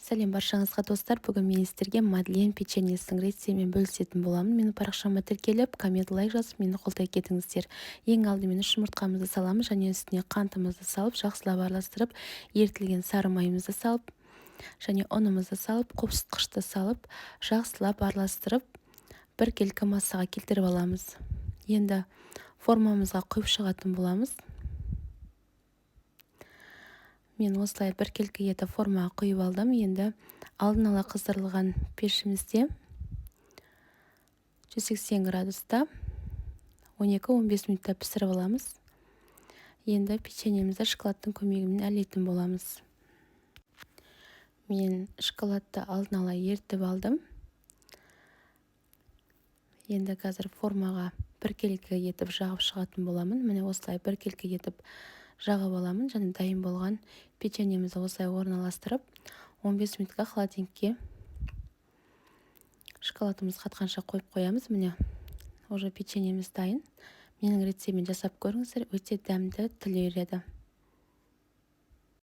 Сәлем баршаңызға достар, бүгін мен сіздерге мадлен печеньесінің рецептімен бөлісетін боламын. Менің парақшама тіркеліп, коммент лайк жазып, мені қолдай кетіңіздер. Ең алдымен үш жұмыртқамызды саламыз және үстіне қантымызды салып, жақсылап араластырып, ерітілген сары майымызды салып, және ұнымызды салып, қопсытқышты салып, жақсылап араластырып, біркелкі массаға келтіріп аламыз. Енді формамызға құйып шығатын боламыз. Мен осылай біркелкі етіп формаға құйып алдым. Енді алдын ала қыздырылған пешімізде 180 градуста 12-15 минутта пісіріп аламыз. Енді печеньемізді шоколадтың көмегімен әлейтін боламыз. Мен шоколадты алдын ала ерітіп алдым. Енді қазір формаға біркелкі етіп жағып шығатын боламын. Міне осылай біркелкі етіп жағып аламын және дайын болған печеньемізді осылай орналастырып 15 минутқа холодильникке шоколадымыз қатқанша қойып қоямыз. Міне уже печеньеміз дайын. Менің рецептіммен жасап көріңіздер, өте дәмді, тіл үйреді.